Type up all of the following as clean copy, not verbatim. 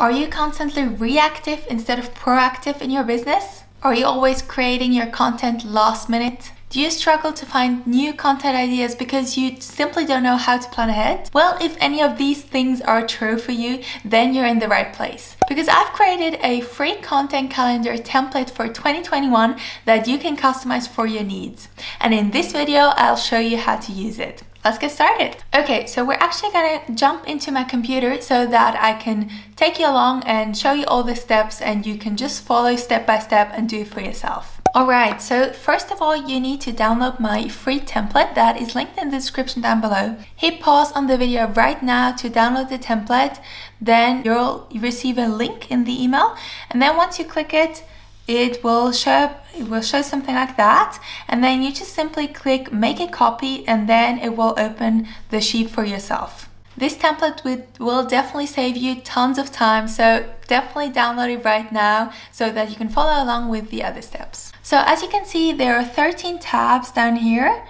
Are you constantly reactive instead of proactive in your business? Are you always creating your content last minute? Do you struggle to find new content ideas because you simply don't know how to plan ahead? Well, if any of these things are true for you, then you're in the right place. Because I've created a free content calendar template for 2021 that you can customize for your needs. And in this video, I'll show you how to use it. Let's get started. Okay, so we're actually gonna jump into my computer so that I can take you along and show you all the steps and you can just follow step by step and do it for yourself. Alright, so first of all, you need to download my free template that is linked in the description down below. Hit pause on the video right now to download the template, then you'll receive a link in the email, and then once you click it, it will show something like that, and then you just simply click make a copy and then it will open the sheet for yourself. This template will definitely save you tons of time, so definitely download it right now so that you can follow along with the other steps. So as you can see, there are 13 tabs down here.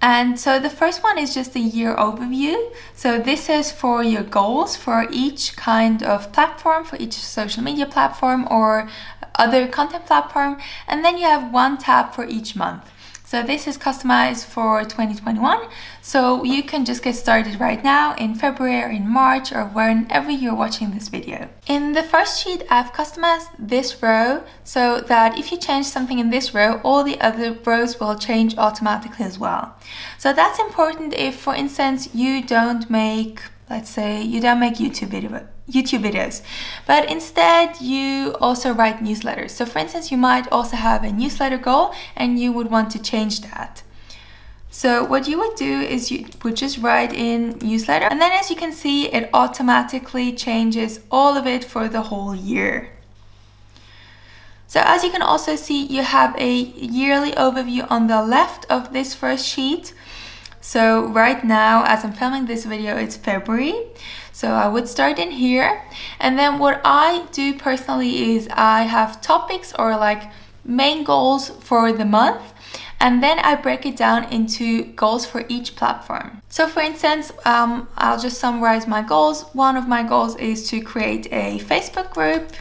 And so the first one is just a year overview. So this is for your goals for each kind of platform, for each social media platform or other content platform. And then you have one tab for each month. So this is customized for 2021. So you can just get started right now in February or in March or whenever you're watching this video. In the first sheet, I've customized this row so that if you change something in this row, all the other rows will change automatically as well. So that's important if, for instance, you don't make, let's say, you don't make YouTube videos, but instead you also write newsletters. So for instance, you might also have a newsletter goal and you would want to change that. So what you would do is you would just write in newsletter, and then as you can see, it automatically changes all of it for the whole year. So as you can also see, you have a yearly overview on the left of this first sheet. So right now, as I'm filming this video, it's February. So I would start in here. And then what I do personally is I have topics or like main goals for the month. And then I break it down into goals for each platform. So for instance, I'll just summarize my goals. One of my goals is to create a Facebook group.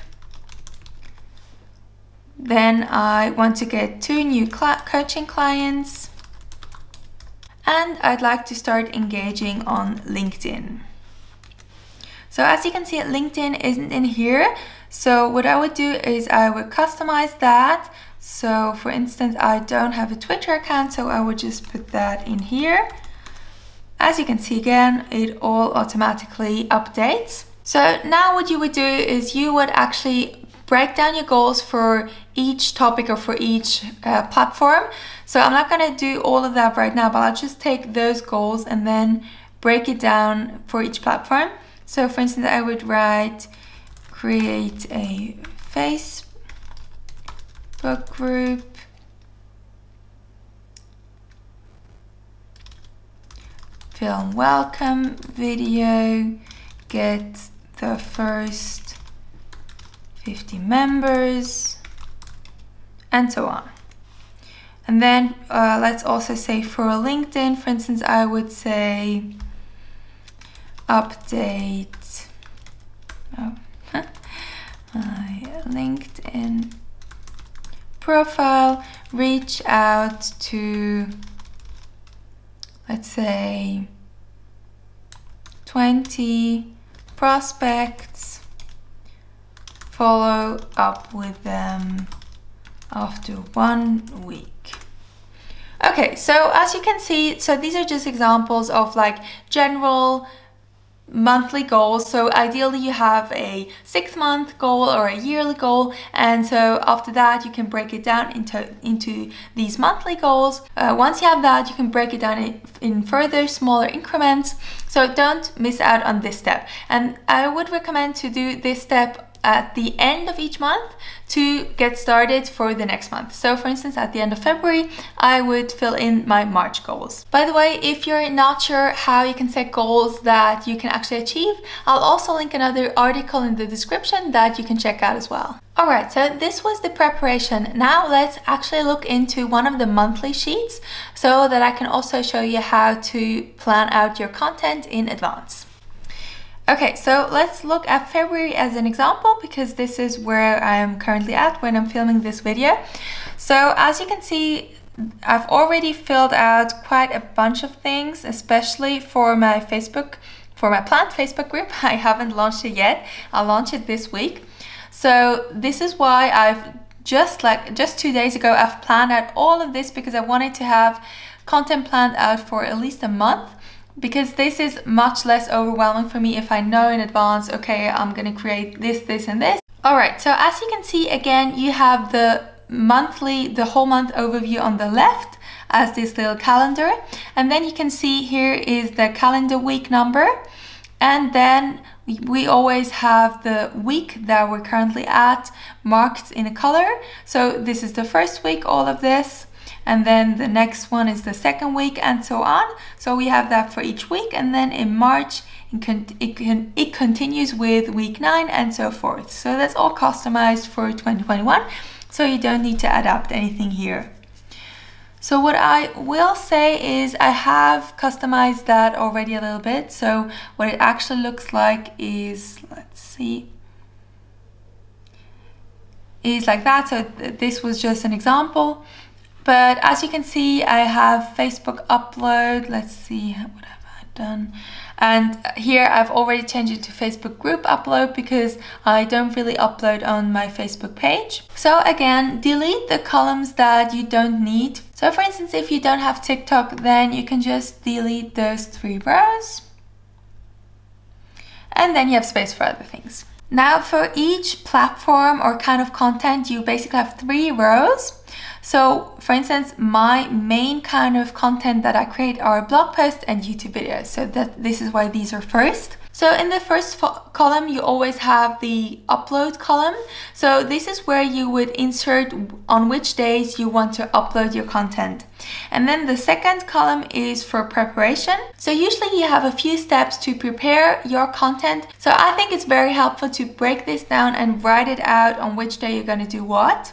Then I want to get 2 new coaching clients. And I'd like to start engaging on LinkedIn. So as you can see, LinkedIn isn't in here. So what I would do is I would customize that. So for instance, I don't have a Twitter account, so I would just put that in here. As you can see again, it all automatically updates. So now what you would do is you would actually break down your goals for each topic or for each platform. So I'm not going to do all of that right now, but I'll just take those goals and then break it down for each platform. So for instance, I would write create a Facebook group, film welcome video, get the first 50 members, and so on. And then let's also say for LinkedIn, for instance, I would say update my LinkedIn profile, reach out to, let's say, 20 prospects, follow up with them after 1 week. Okay, so as you can see, so these are just examples of like general monthly goals. So ideally you have a 6-month goal or a yearly goal, and so after that you can break it down into these monthly goals. Once you have that, you can break it down in further smaller increments. So don't miss out on this step, and I would recommend to do this step at the end of each month to get started for the next month. So for instance, at the end of February, I would fill in my March goals. By the way, if you're not sure how you can set goals that you can actually achieve, I'll also link another article in the description that you can check out as well. Alright, so this was the preparation. Now let's actually look into one of the monthly sheets so that I can also show you how to plan out your content in advance. Okay, so let's look at February as an example, because this is where I'm currently at when I'm filming this video. So as you can see, I've already filled out quite a bunch of things, especially for my planned Facebook group. I haven't launched it yet. I'll launch it this week. So this is why I've just 2 days ago, I've planned out all of this, because I wanted to have content planned out for at least a month, because this is much less overwhelming for me if I know in advance, okay, I'm gonna create this and this. All right, so as you can see, again, you have the whole month overview on the left as this little calendar, and then you can see here is the calendar week number, and then we always have the week that we're currently at marked in a color. So this is the first week, all of this, and then the next one is the second week, and so on. So we have that for each week, and then in March it continues with week 9 and so forth. So that's all customized for 2021, so you don't need to adapt anything here. So what I will say is I have customized that already a little bit. So what it actually looks like is, let's see, is like that. So this was just an example. But as you can see, I have Facebook upload. Let's see, what have I done? And here I've already changed it to Facebook group upload, because I don't really upload on my Facebook page. So again, delete the columns that you don't need. So for instance, if you don't have TikTok, then you can just delete those 3 rows. And then you have space for other things. Now for each platform or kind of content, you basically have 3 rows. So for instance, my main kind of content that I create are blog posts and YouTube videos. So this is why these are first. So in the first column, you always have the upload column. So this is where you would insert on which days you want to upload your content. And then the second column is for preparation. So usually you have a few steps to prepare your content. So I think it's very helpful to break this down and write it out on which day you're going to do what.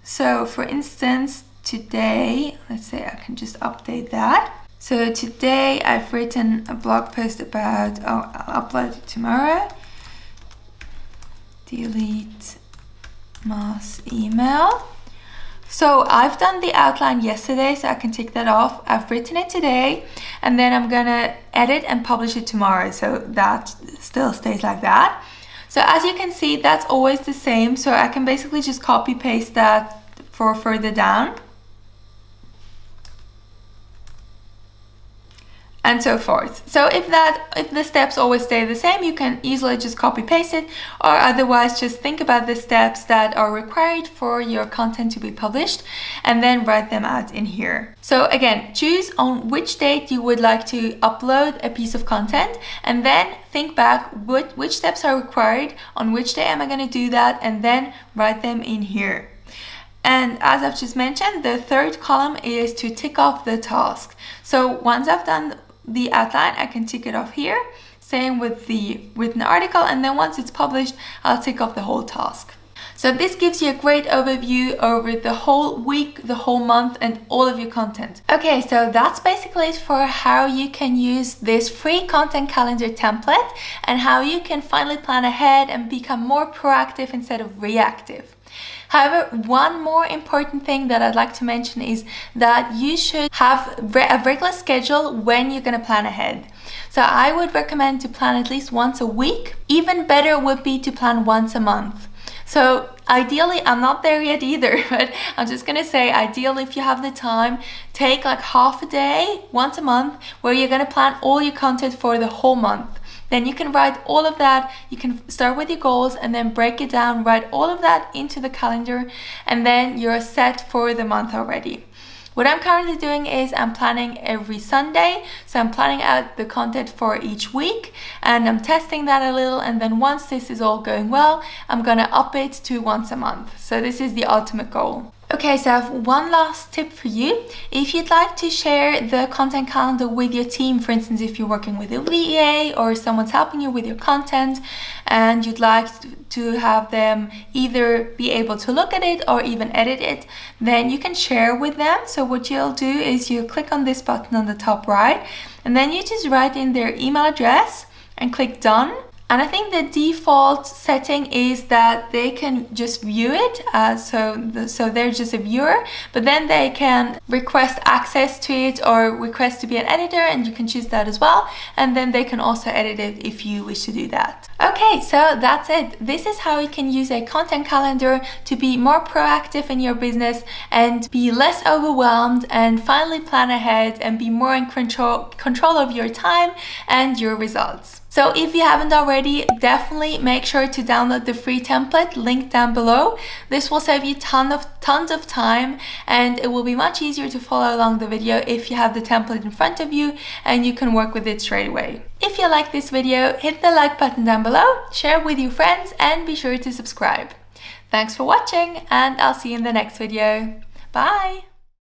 So for instance, today, let's say I can just update that. So today I've written a blog post about, I'll upload it tomorrow. Delete mass email. So I've done the outline yesterday, so I can tick that off. I've written it today, and then I'm gonna edit and publish it tomorrow. So that still stays like that. So as you can see, that's always the same. So I can basically just copy paste that for further down. And so forth. So if the steps always stay the same, you can easily just copy paste it, or otherwise just think about the steps that are required for your content to be published and then write them out in here. So again, choose on which date you would like to upload a piece of content, and then think back which steps are required, on which day am I going to do that, and then write them in here. And as I've just mentioned, the third column is to tick off the task. So once I've done the outline, I can tick it off here. Same with the written article, and then once it's published, I'll tick off the whole task. So this gives you a great overview over the whole week, the whole month, and all of your content. Okay, so that's basically it for how you can use this free content calendar template and how you can finally plan ahead and become more proactive instead of reactive. However, one more important thing that I'd like to mention is that you should have a regular schedule when you're going to plan ahead. So I would recommend to plan at least once a week. Even better would be to plan once a month. So ideally, I'm not there yet either, but I'm just gonna say ideally, if you have the time, take like half a day once a month where you're gonna plan all your content for the whole month. Then you can write all of that. You can start with your goals and then break it down, write all of that into the calendar, and then you're set for the month already. What I'm currently doing is I'm planning every Sunday. So I'm planning out the content for each week and I'm testing that a little. And then once this is all going well, I'm gonna up it to once a month. So this is the ultimate goal. Okay, so I have one last tip for you. If you'd like to share the content calendar with your team, for instance, if you're working with a VA or someone's helping you with your content and you'd like to have them either be able to look at it or even edit it, then you can share with them. So what you'll do is you click on this button on the top right, and then you just write in their email address and click done. And I think the default setting is that they can just view it, so they're just a viewer, but then they can request access to it or request to be an editor, and you can choose that as well. And then they can also edit it if you wish to do that. Okay, so that's it. This is how you can use a content calendar to be more proactive in your business and be less overwhelmed and finally plan ahead and be more in control of your time and your results. So if you haven't already, definitely make sure to download the free template linked down below. This will save you tons of time, and it will be much easier to follow along the video if you have the template in front of you and you can work with it straight away. If you like this video, hit the like button down below, share it with your friends, and be sure to subscribe. Thanks for watching, and I'll see you in the next video. Bye!